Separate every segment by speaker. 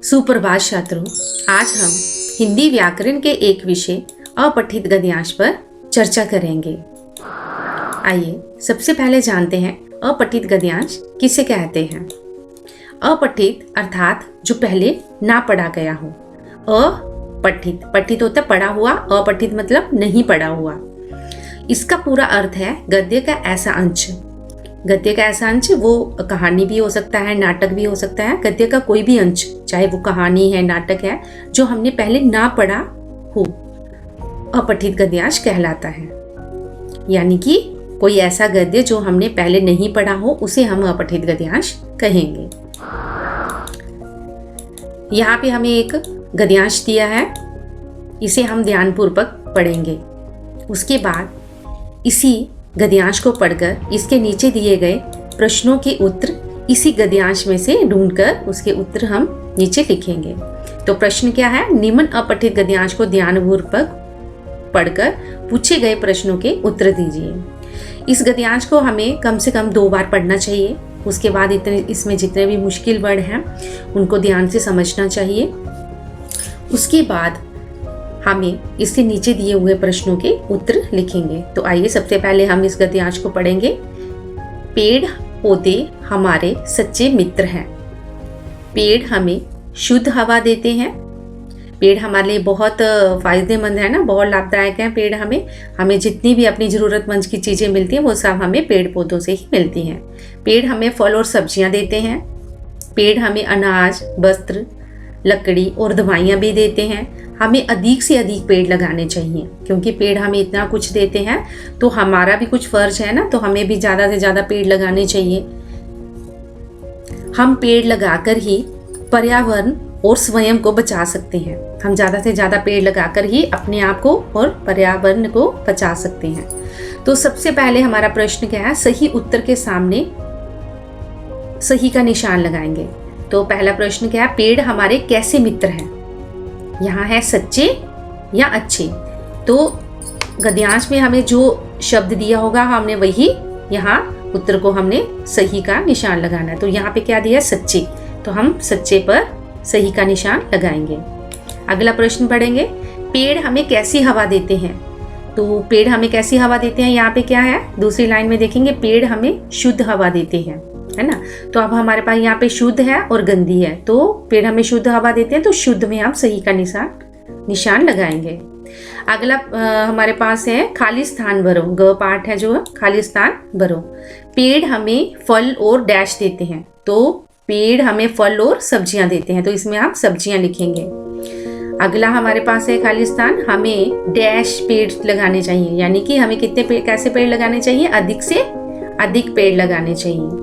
Speaker 1: सुप्रभात छात्रों, आज हम हिंदी व्याकरण के एक विषय अपठित गद्यांश पर चर्चा करेंगे। आइए सबसे पहले जानते हैं अपठित गद्यांश किसे कहते हैं। अपठित अर्थात जो पहले ना पढ़ा गया हो। अपठित, पठित होता पढ़ा हुआ, अपठित मतलब नहीं पढ़ा हुआ। इसका पूरा अर्थ है गद्य का ऐसा अंश। गद्य का ऐसा अंश वो कहानी भी हो सकता है, नाटक भी हो सकता है। गद्य का कोई भी अंश, चाहे वो कहानी है, नाटक है, जो हमने पहले ना पढ़ा हो, अपठित गद्यांश कहलाता है। यानी कि कोई ऐसा गद्य जो हमने पहले नहीं पढ़ा हो, उसे हम अपठित गद्यांश कहेंगे। यहाँ पे हमें एक गद्यांश दिया है, इसे हम ध्यानपूर्वक पढ़ेंगे। उसके बाद इसी गद्यांश को पढ़कर इसके नीचे दिए गए प्रश्नों के उत्तर इसी गद्यांश में से ढूंढकर उसके उत्तर हम नीचे लिखेंगे। तो प्रश्न क्या है? निम्न अपठित गद्यांश को ध्यानपूर्वक पढ़कर पूछे गए प्रश्नों के उत्तर दीजिए। इस गद्यांश को हमें कम से कम 2 बार पढ़ना चाहिए। उसके बाद इसमें जितने भी मुश्किल वर्ड हैं उनको ध्यान से समझना चाहिए। उसके बाद हमें इसके नीचे दिए हुए प्रश्नों के उत्तर लिखेंगे। तो आइए सबसे पहले हम इस गद्यांश को पढ़ेंगे। पेड़ पौधे हमारे सच्चे मित्र हैं। पेड़ हमें शुद्ध हवा देते हैं। पेड़ हमारे लिए बहुत फायदेमंद है ना, बहुत लाभदायक है। पेड़ हमें जितनी भी अपनी ज़रूरतमंद की चीज़ें मिलती हैं वो सब हमें पेड़ पौधों से ही मिलती हैं। पेड़ हमें फल और सब्जियां देते हैं। पेड़ हमें अनाज, वस्त्र, लकड़ी और दवाइयाँ भी देते हैं। हमें अधिक से अधिक पेड़ लगाने चाहिए, क्योंकि पेड़ हमें इतना कुछ देते हैं तो हमारा भी कुछ फर्ज है ना, तो हमें भी ज़्यादा से ज़्यादा पेड़ लगाने चाहिए। हम पेड़ लगाकर ही पर्यावरण और स्वयं को बचा सकते हैं। हम ज़्यादा से ज़्यादा पेड़ लगाकर ही अपने आप को और पर्यावरण को बचा सकते हैं। तो सबसे पहले हमारा प्रश्न क्या है? सही उत्तर के सामने सही का निशान लगाएंगे। तो पहला प्रश्न क्या है? पेड़ हमारे कैसे मित्र हैं? यहाँ है सच्चे या अच्छे। तो गद्यांश में हमें जो शब्द दिया होगा हमने वही यहाँ उत्तर को हमने सही का निशान लगाना है। तो यहाँ पे क्या दिया है? सच्चे। तो हम सच्चे पर सही का निशान लगाएंगे। अगला प्रश्न पढ़ेंगे। पेड़ हमें कैसी हवा देते हैं? तो पेड़ हमें कैसी हवा देते हैं, यहाँ पे क्या है? दूसरी लाइन में देखेंगे, पेड़ हमें शुद्ध हवा देते हैं, है ना। तो अब हमारे पास यहाँ पे शुद्ध है और गंदी है। तो पेड़ हमें शुद्ध हवा देते हैं, तो शुद्ध में हम सही का निशान लगाएंगे। अगला हमारे पास है खाली स्थान भरो। ग पाठ है जो खाली स्थान भरो। पेड़ हमें फल और डैश देते हैं। तो पेड़ हमें फल और सब्जियां देते हैं, तो इसमें हम सब्जियां लिखेंगे। अगला हमारे पास है खाली स्थान, हमें डैश पेड़ लगाने चाहिए। यानी कि हमें कितने पेड़, कैसे पेड़ लगाने चाहिए? अधिक से अधिक पेड़ लगाने चाहिए।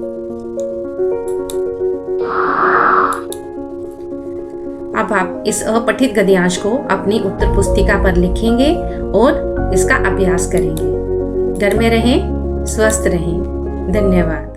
Speaker 1: अब आप इस अपठित गद्यांश को अपनी उत्तर पुस्तिका पर लिखेंगे और इसका अभ्यास करेंगे। घर में रहें, स्वस्थ रहें। धन्यवाद।